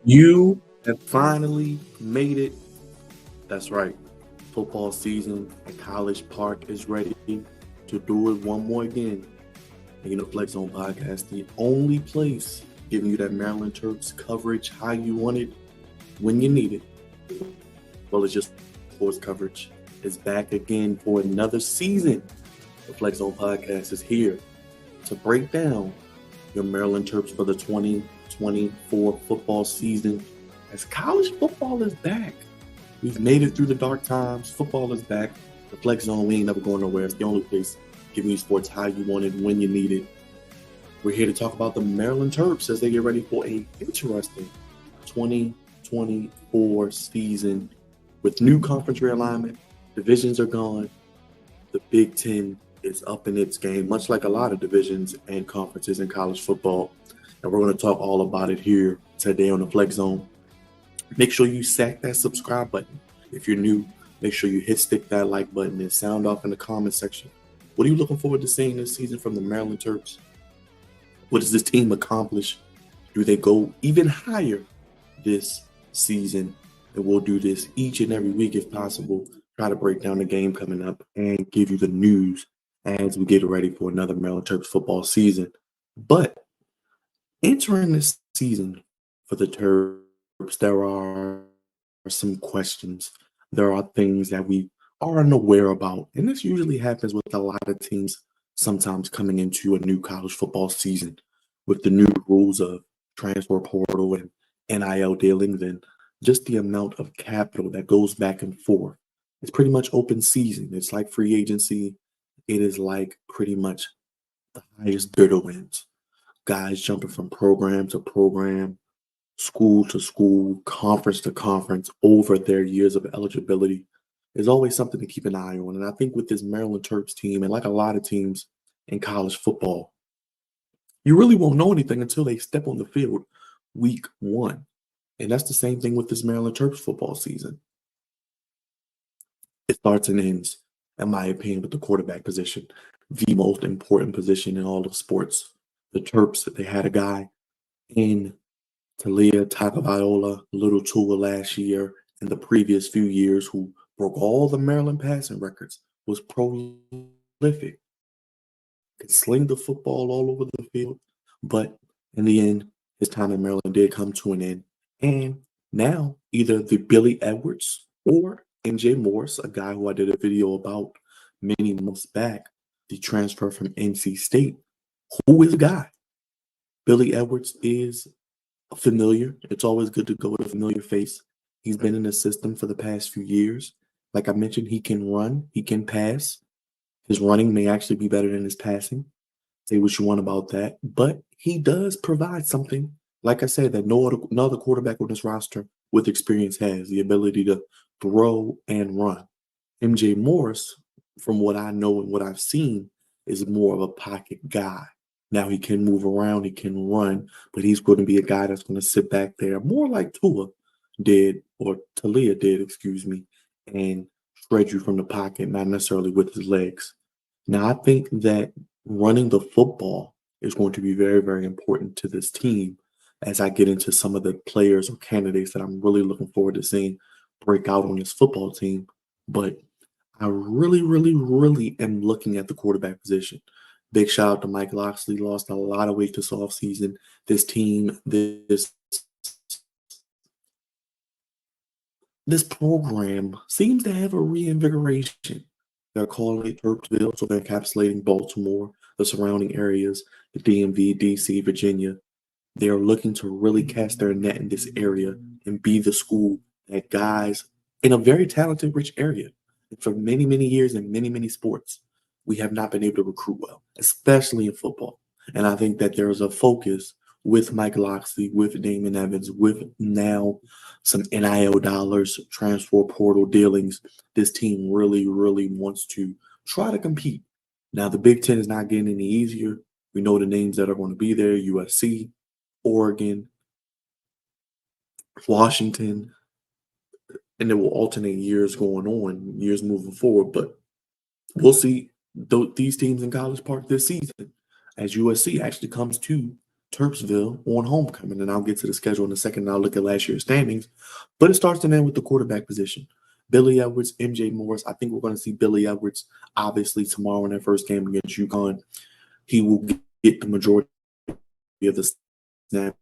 You have finally made it. That's right. Football season at College Park is ready to do it one more again. And Flex Zone Podcast, the only place giving you that Maryland Terps coverage how you want it, when you need it. Well, it's just sports coverage is back again for another season. The Flex Zone Podcast is here to break down your Maryland Terps for the 2024 football season as college football is back. We've made it through the dark times. Football is back. The Flex Zone, we ain't never going nowhere. It's the only place giving you sports how you want it, when you need it. We're here to talk about the Maryland Terps as they get ready for a interesting 2024 season with new conference realignment. Divisions are gone. The Big Ten is up in its game, much like a lot of divisions and conferences in college football. And we're going to talk all about it here today on the Flex Zone. Make sure you sack that subscribe button. If you're new, make sure you stick that like button and sound off in the comment section. What are you looking forward to seeing this season from the Maryland Terps? What does this team accomplish? Do they go even higher this season? And we'll do this each and every week if possible. Try to break down the game coming up and give you the news as we get ready for another Maryland Terps football season. But entering this season for the Terps, there are some questions. There are things that we are unaware about. And this usually happens with a lot of teams sometimes coming into a new college football season with the new rules of transfer portal and NIL dealings and just the amount of capital that goes back and forth. It's pretty much open season. It's like free agency. It is like pretty much the highest bidder wins. Guys jumping from program to program, school to school, conference to conference over their years of eligibility is always something to keep an eye on. And I think with this Maryland Terps team, and like a lot of teams in college football, you really won't know anything until they step on the field week one. And that's the same thing with this Maryland Terps football season. It starts and ends, in my opinion, with the quarterback position, the most important position in all of sports. The Terps, they had a guy in Talia Tagovailoa, Little Tua last year, and the previous few years, who broke all the Maryland passing records, was prolific, could sling the football all over the field. But in the end, his time in Maryland did come to an end. And now, either the Billy Edwards or MJ Morris, a guy who I did a video about many months back, the transfer from NC State, who is a guy. Billy Edwards is familiar. It's always good to go with a familiar face. He's been in the system for the past few years. Like I mentioned, he can run, he can pass. His running may actually be better than his passing. Say what you want about that. But he does provide something, like I said, that no other quarterback on this roster with experience has, the ability to throw and run. MJ Morris, from what I know and what I've seen, is more of a pocket guy. Now he can move around, he can run, but he's going to be a guy that's going to sit back there more like Tua did, or Talia did, excuse me, and spread you from the pocket, not necessarily with his legs. Now, I think that running the football is going to be very, very important to this team as I get into some of the players or candidates that I'm really looking forward to seeing break out on this football team. But I really, really, really am looking at the quarterback position. Big shout out to Mike Loxley. Lost a lot of weight this offseason. This team, this program seems to have a reinvigoration. They're calling it Terpsville, so they're encapsulating Baltimore, the surrounding areas, the DMV, DC, Virginia. They are looking to really cast their net in this area and be the school that guys in a very talented, rich area. For many, many years in many, many sports, we have not been able to recruit well, especially in football. And I think that there is a focus with Mike Loxley, with Damon Evans, with now some NIL dollars, transfer portal dealings. This team really, really wants to try to compete. Now, the Big Ten is not getting any easier. We know the names that are going to be there: USC, Oregon, Washington, and it will alternate years going on, years moving forward. But we'll see these teams in College Park this season as USC actually comes to Terpsville on homecoming. And I'll get to the schedule in a second, and I'll look at last year's standings. But it starts and ends with the quarterback position. Billy Edwards, MJ Morris. I think we're going to see Billy Edwards, obviously, tomorrow in their first game against UConn. He will get the majority of the snaps.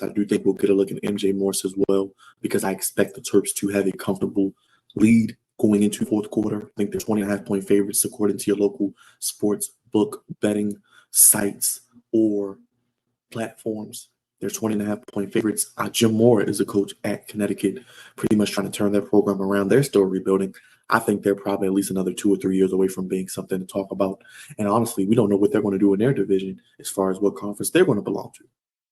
I do think we'll get a look at MJ Morris as well, because I expect the Terps to have a comfortable lead going into fourth quarter. I think they're 20.5-point favorites according to your local sports book betting sites or platforms. They're 20.5-point favorites. Jim Moore is a coach at Connecticut, pretty much trying to turn their program around. They're still rebuilding. I think they're probably at least another 2 or 3 years away from being something to talk about. And honestly, we don't know what they're going to do in their division as far as what conference they're going to belong to.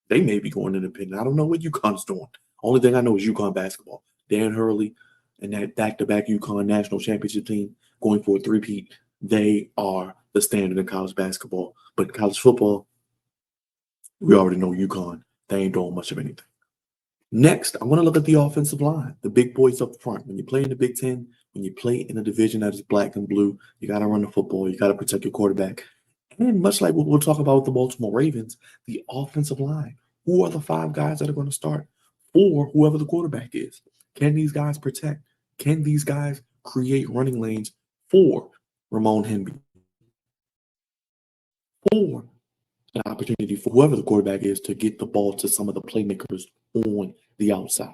They may be going independent. I don't know what UConn's doing. Only thing I know is UConn basketball. Dan Hurley and that back-to-back UConn national championship team going for a three-peat, they are the standard in college basketball. But college football, we already know UConn. They ain't doing much of anything. Next, I want to look at the offensive line, the big boys up front. When you play in the Big Ten, when you play in a division that is black and blue, you got to run the football. You got to protect your quarterback. And much like what we'll talk about with the Baltimore Ravens, the offensive line. Who are the 5 guys that are going to start for whoever the quarterback is? Can these guys protect? Can these guys create running lanes for Ramon Hemby? For an opportunity for whoever the quarterback is to get the ball to some of the playmakers on the outside.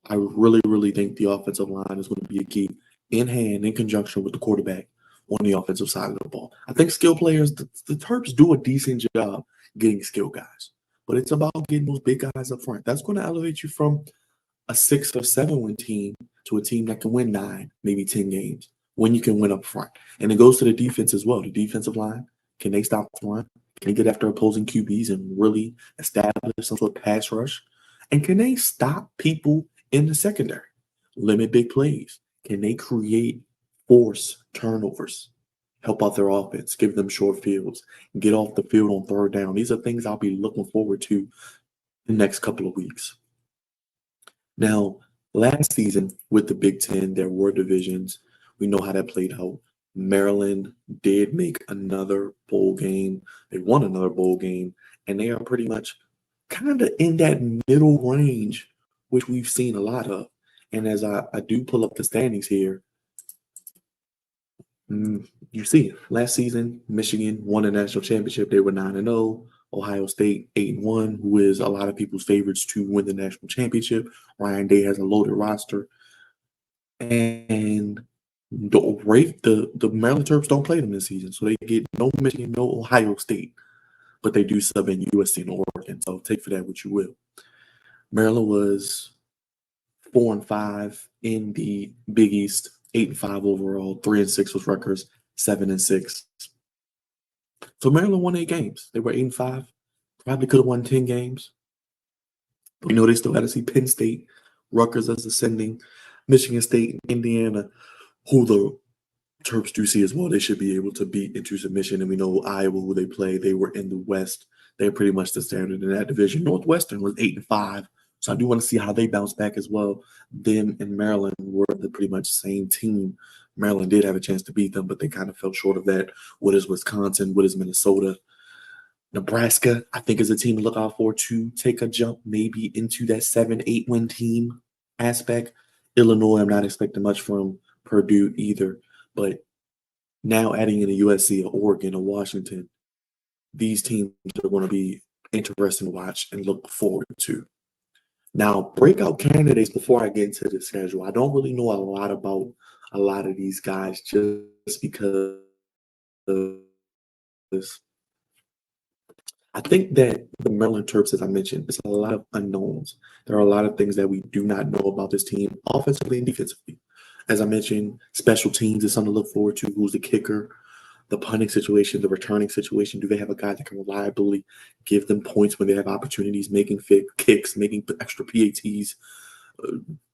I really, really think the offensive line is going to be a key in hand, in conjunction with the quarterback on the offensive side of the ball. I think skill players, the Terps do a decent job getting skill guys, but it's about getting those big guys up front. That's going to elevate you from a 6 or 7 win team to a team that can win 9, maybe 10 games when you can win up front. And it goes to the defense as well. The defensive line, can they stop the run? Can they get after opposing QBs and really establish some sort of pass rush? And can they stop people in the secondary? Limit big plays. Can they force turnovers? Help out their offense, give them short fields, get off the field on third down. These are things I'll be looking forward to the next couple of weeks. Now, last season with the Big Ten, there were divisions. We know how that played out. Maryland did make another bowl game. They won another bowl game, and they are pretty much kind of in that middle range, which we've seen a lot of. And as I do pull up the standings here, you see, last season, Michigan won a national championship. They were 9-0. Ohio State 8-1, who is a lot of people's favorites to win the national championship. Ryan Day has a loaded roster. And the Maryland Terps don't play them this season, so they get no Michigan, no Ohio State, but they do sub in USC and Oregon. So take for that what you will. Maryland was 4-5 in the Big East, 8-5 overall, 3-6 was Rutgers, 7-6. So Maryland won 8 games. They were 8-5. Probably could have won 10 games. But we know they still got to see Penn State, Rutgers as ascending, Michigan State, Indiana, who the Terps do see as well. They should be able to beat into submission. And we know Iowa, who they play. They were in the West. They're pretty much the standard in that division. Northwestern was 8-5. So I do want to see how they bounce back as well. Them and Maryland were the pretty much same team. Maryland did have a chance to beat them, but they kind of fell short of that. What is Wisconsin? What is Minnesota? Nebraska, I think, is a team to look out for to take a jump maybe into that 7-8 win team aspect. Illinois, I'm not expecting much from Purdue either. But now adding in a USC, a Oregon, a Washington, these teams are going to be interesting to watch and look forward to. Now, breakout candidates, before I get into the schedule, I don't really know a lot about a lot of these guys just because I think that the Maryland Terps, as I mentioned, there's a lot of unknowns. There are a lot of things that we do not know about this team, offensively and defensively. As I mentioned, special teams is something to look forward to. Who's the kicker? The punting situation, the returning situation. Do they have a guy that can reliably give them points when they have opportunities, making kicks, making extra PATs?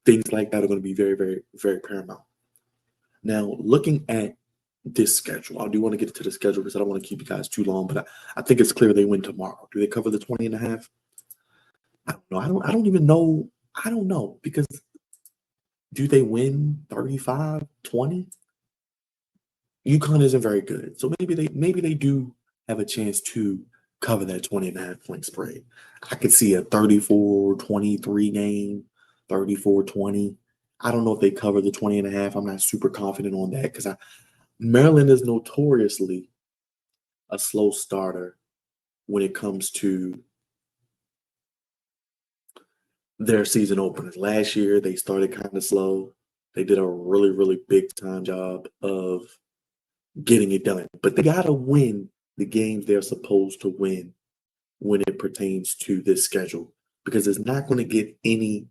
Things like that are going to be very, very, very paramount. Now, looking at this schedule, I do want to get to the schedule because I don't want to keep you guys too long, but I think it's clear they win tomorrow. Do they cover the 20.5? I don't know. I don't even know. I don't know, because do they win 35, 20? UConn isn't very good. So maybe they do have a chance to cover that 20.5 point spread. I could see a 34-23 game, 34-20. I don't know if they cover the 20.5. I'm not super confident on that because Maryland is notoriously a slow starter when it comes to their season openers. Last year, they started kind of slow. They did a really, really big time job of getting it done. But they got to win the games they're supposed to win when it pertains to this schedule because it's not going to get any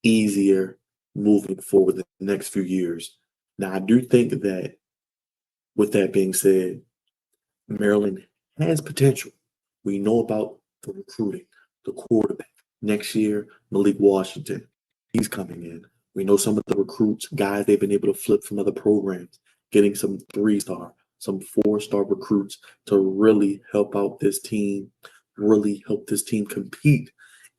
easier moving forward the next few years. Now, I do think that with that being said, Maryland has potential. We know about the recruiting, the quarterback. Next year, Malik Washington, he's coming in. We know some of the recruits, guys they've been able to flip from other programs, getting some 3-star, some 4-star recruits to really help out this team, really help this team compete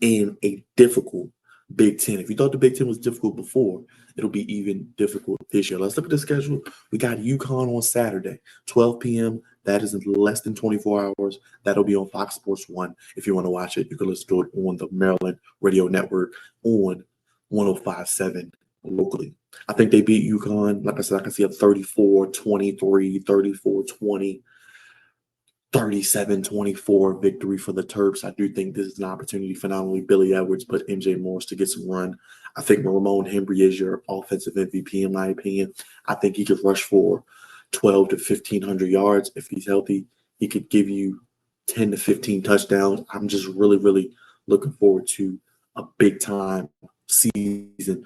in a difficult Big Ten. If you thought the Big Ten was difficult before, it'll be even difficult this year. Let's look at the schedule. We got UConn on Saturday, 12 p.m. That is in less than 24 hours. That'll be on Fox Sports 1. If you want to watch it, you can listen to it on the Maryland Radio Network on 105.7 locally. I think they beat UConn. Like I said, I can see a 34-23, 34-20, 37-24 victory for the Terps. I do think this is an opportunity for not only Billy Edwards, but MJ Morris to get some run. I think Ramon Henry is your offensive MVP, in my opinion. I think he could rush for 12 to 1,500 yards. If he's healthy, he could give you 10 to 15 touchdowns. I'm just really, really looking forward to a big-time season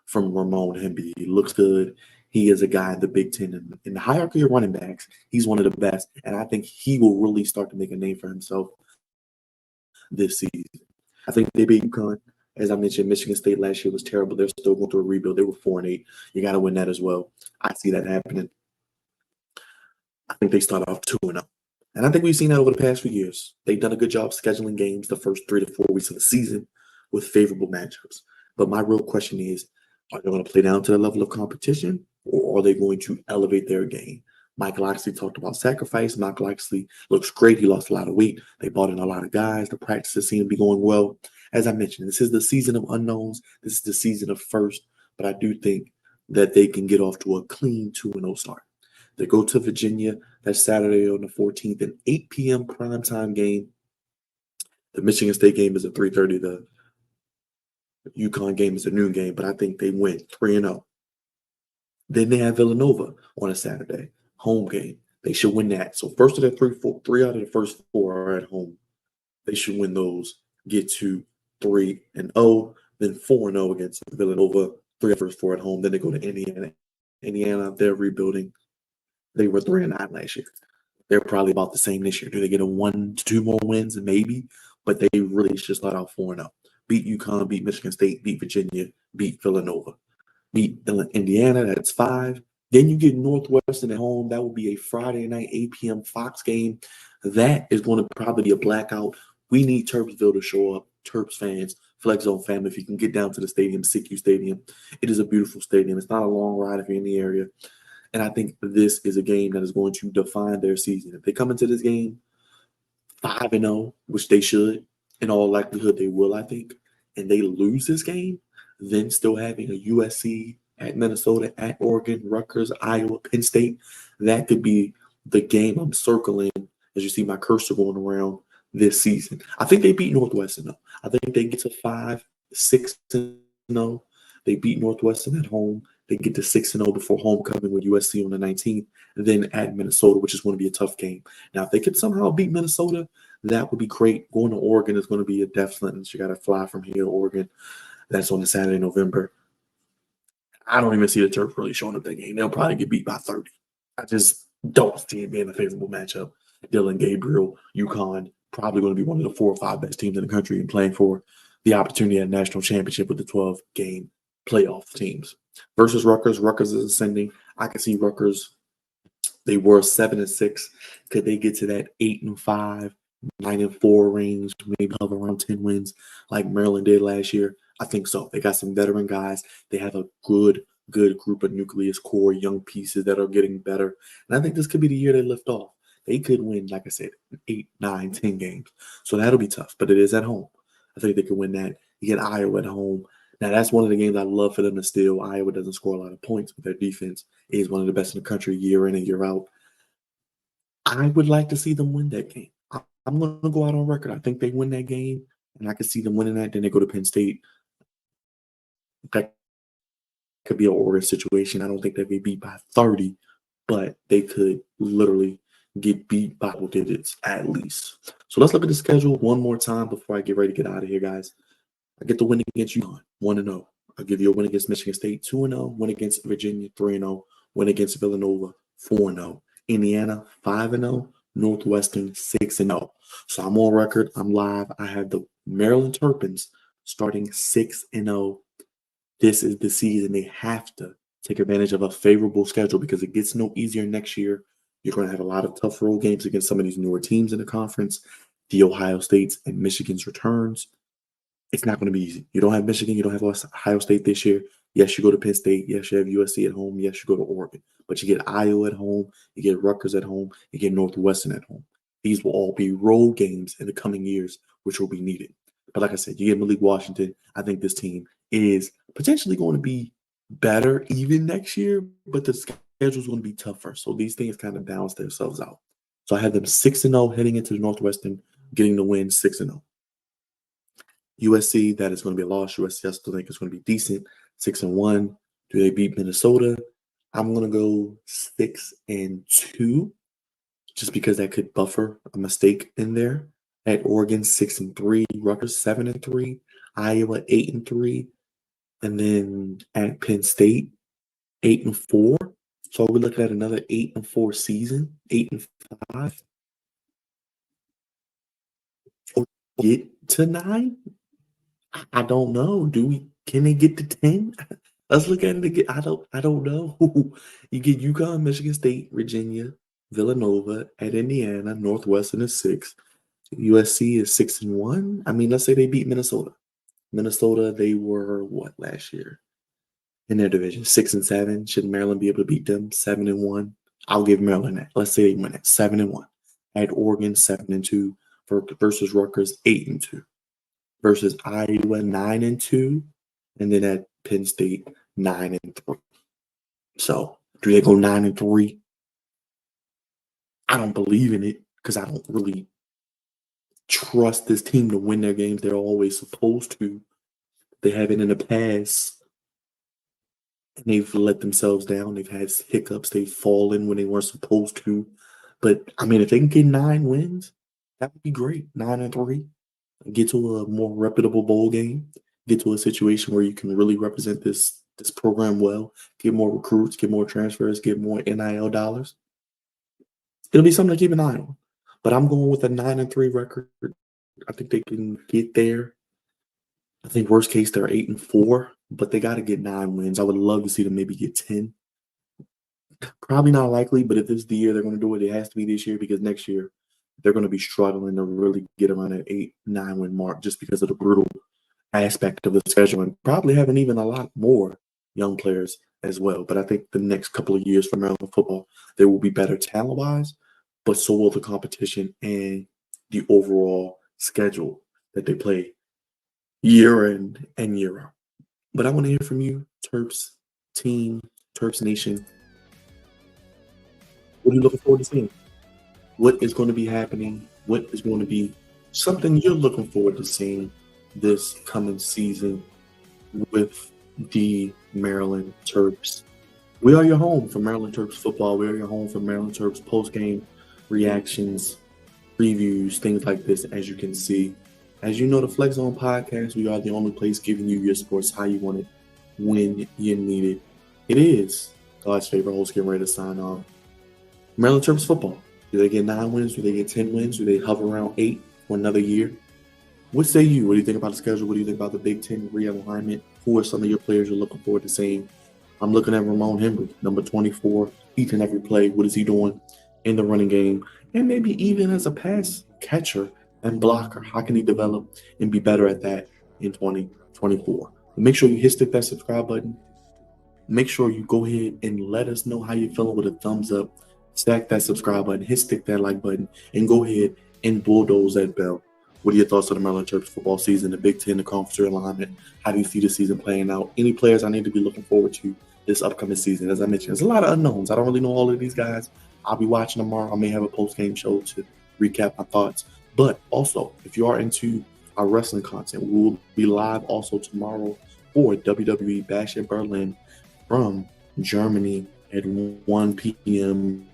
from Ramon Henry. He looks good. He is a guy in the Big Ten. In the hierarchy of running backs, he's one of the best. And I think he will really start to make a name for himself this season. I think they beat UConn. As I mentioned, Michigan State last year was terrible. They're still going through a rebuild. They were 4-8. You got to win that as well. I see that happening. I think they start off 2-0. And I think we've seen that over the past few years. They've done a good job scheduling games the first 3 to 4 weeks of the season with favorable matchups. But my real question is, are they going to play down to the level of competition, or are they going to elevate their game? Mike Loxley talked about sacrifice. Mike Loxley looks great. He lost a lot of weight. They brought in a lot of guys. The practices seem to be going well. As I mentioned, this is the season of unknowns. This is the season of first. But I do think that they can get off to a clean 2-0 start. They go to Virginia. That's Saturday on the 14th, an 8 p.m. primetime game. The Michigan State game is at 3:30. The UConn game is a noon game, but I think they win 3-0. Then they have Villanova on a Saturday, home game. They should win that. So first of the 3 out of the first 4 are at home. They should win those, get to 3-0, then 4-0 against Villanova, 3 of the first 4 at home. Then they go to Indiana. Indiana, they're rebuilding. They were 3-9 last year. They're probably about the same this year. Do they get a 1 to 2 more wins? Maybe, but they really should start out 4-0. Beat UConn, beat Michigan State, beat Virginia, beat Villanova, beat Indiana. That's 5. Then you get Northwestern at home. That will be a Friday night 8 p.m. Fox game. That is going to probably be a blackout. We need Terpsville to show up. Terps fans, Flex Zone family, if you can get down to the stadium, SICU Stadium. It is a beautiful stadium. It's not a long ride if you're in the area. And I think this is a game that is going to define their season. If they come into this game 5-0, which they should, in all likelihood they will, I think, and they lose this game, then still having a USC at Minnesota, at Oregon, Rutgers, Iowa, Penn State, that could be the game I'm circling as you see my cursor going around this season. I think they beat Northwestern, though. I think they get to 5-6-0. They beat Northwestern at home. They get to 6-0 before homecoming with USC on the 19th, then at Minnesota, which is going to be a tough game. Now, if they could somehow beat Minnesota, that would be great. Going to Oregon is going to be a death sentence. You got to fly from here to Oregon. That's on the Saturday, November. I don't even see the Terps really showing up that game. They'll probably get beat by 30. I just don't see it being a favorable matchup. Dylan Gabriel, UConn, probably going to be one of the 4 or 5 best teams in the country and playing for the opportunity at a national championship with the 12-game playoff teams. Versus Rutgers. Rutgers is ascending. I can see Rutgers. They were 7-6. Could they get to that 8-5, 9-4 range, maybe have around 10 wins like Maryland did last year? I think so. They got some veteran guys. They have a good group of nucleus core young pieces that are getting better. And I think this could be the year they lift off. they could win, like I said, 8, 9, 10 games. So that'll be tough, but it is at home. I think they could win that. You get Iowa at home. Now, that's one of the games I love for them to steal. Iowa doesn't score a lot of points, but their defense is one of the best in the country year in and year out. I would like to see them win that game. I'm going to go out on record. I think they win that game, and I could see them winning that. Then they go to Penn State. That could be an Oregon situation. I don't think they'll be beat by 30, but they could literally get beat by double digits at least. So let's look at the schedule one more time before I get ready to get out of here, guys. I get the win against UConn, 1-0. I'll give you a win against Michigan State, 2-0. Win against Virginia, 3-0. Win against Villanova, 4-0. Indiana, 5-0. Northwestern, 6-0. So I'm on record. I'm live. I have the Maryland Terrapins starting 6-0. This is the season. They have to take advantage of a favorable schedule because it gets no easier next year. You're going to have a lot of tough road games against some of these newer teams in the conference. The Ohio States and Michigan's returns. It's not going to be easy. You don't have Michigan. You don't have Ohio State this year. Yes, you go to Penn State. Yes, you have USC at home. Yes, you go to Oregon. But you get Iowa at home. You get Rutgers at home. You get Northwestern at home. These will all be road games in the coming years, which will be needed. But like I said, you get Malik Washington. I think this team is potentially going to be better even next year, but the schedule is going to be tougher. So these things kind of balance themselves out. So I have them 6-0 heading into the Northwestern, getting the win 6-0. USC, that is going to be a loss. USC, I still think it's going to be decent. 6-1. Do they beat Minnesota? I'm going to go 6-2, just because that could buffer a mistake in there. At Oregon, 6-3. Rutgers, 7-3. Iowa, 8-3. And then at Penn State, 8-4. So we're looking at another 8-4 season, 8-5. Or get to 9? I don't know. Can they get to 10? Let's look at it again. I don't know. You get UConn, Michigan State, Virginia, Villanova, at Indiana, Northwestern is 6. USC is 6-1. I mean, let's say they beat Minnesota. Minnesota, they were what last year in their division? 6-7. Should Maryland be able to beat them? 7-1. I'll give Maryland that. Let's say they win it. 7-1. At Oregon, 7-2 versus Rutgers, 8-2. Versus Iowa, 9-2, and then at Penn State, 9-3. So, do they go 9-3? I don't believe in it because I don't really trust this team to win their games they're always supposed to. They haven't in the past, and they've let themselves down. They've had hiccups. They've fallen when they weren't supposed to. But I mean, if they can get 9 wins, that would be great. 9-3. Get to a more reputable bowl game, get to a situation where you can really represent this program well, get more recruits, get more transfers, get more NIL dollars. It'll be something to keep an eye on. But I'm going with a 9-3 record. I think they can get there. I think worst case they're 8-4, but they got to get 9 wins. I would love to see them maybe get 10. Probably not likely, but if this is the year they're going to do it, it has to be this year because next year they're going to be struggling to really get around that 8-9 win mark just because of the brutal aspect of the schedule and probably having even a lot more young players as well. But I think the next couple of years for Maryland football, they will be better talent-wise, but so will the competition and the overall schedule that they play year in and year out. But I want to hear from you, Terps team, Terps Nation. What are you looking forward to seeing? What is going to be happening? What is going to be something you're looking forward to seeing this coming season with the Maryland Terps? We are your home for Maryland Terps football. We are your home for Maryland Terps post-game reactions, previews, things like this, as you can see. As you know, the Flex Zone podcast, we are the only place giving you your sports how you want it, when you need it. It is God's favorite host getting ready to sign off. Maryland Terps football. Do they get 9 wins? Do they get 10 wins? Do they hover around 8 for another year? What say you? What do you think about the schedule? What do you think about the Big Ten realignment? Who are some of your players you're looking forward to seeing? I'm looking at Ramon Henry, number 24, each and every play. What is he doing in the running game? And maybe even as a pass catcher and blocker. How can he develop and be better at that in 2024? Make sure you hit that subscribe button. Make sure you go ahead and let us know how you're feeling with a thumbs up. stack that subscribe button, stick that like button, and go ahead and bulldoze that bell. What are your thoughts on the Maryland Terps football season, the Big Ten, the conference realignment? How do you see the season playing out? Any players I need to be looking forward to this upcoming season? As I mentioned, there's a lot of unknowns. I don't really know all of these guys. I'll be watching tomorrow. I may have a post-game show to recap my thoughts. But also, if you are into our wrestling content, we will be live also tomorrow for WWE Bash in Berlin from Germany at 1 p.m.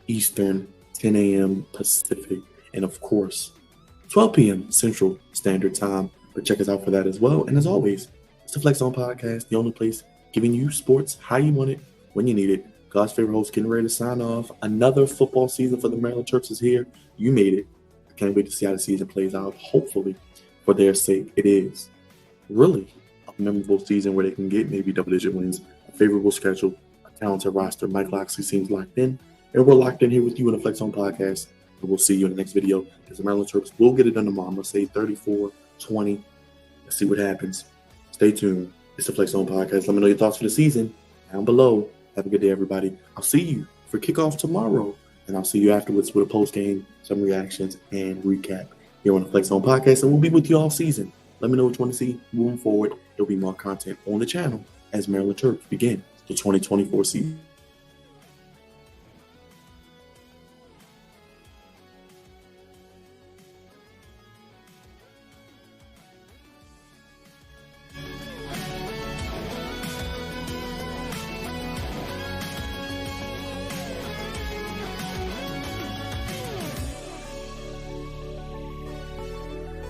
Eastern, 10 a.m. Pacific, and of course, 12 p.m. Central Standard Time. But check us out for that as well. And as always, it's the Flex On Podcast, the only place giving you sports how you want it, when you need it. God's favorite host getting ready to sign off. Another football season for the Maryland Terps is here. You made it. I can't wait to see how the season plays out. Hopefully, for their sake, it is really a memorable season where they can get maybe double-digit wins, a favorable schedule, a talented roster. Mike Loxley seems locked in. And we're locked in here with you in the Flex On Podcast. And we'll see you in the next video because the Maryland Terps will get it done tomorrow. I'm going to say 34-20. Let's see what happens. Stay tuned. It's the Flex On Podcast. Let me know your thoughts for the season down below. Have a good day, everybody. I'll see you for kickoff tomorrow. And I'll see you afterwards with a post-game, some reactions, and recap here on the Flex On Podcast. And we'll be with you all season. Let me know what you want to see moving forward. There'll be more content on the channel as Maryland Terps begin the 2024 season.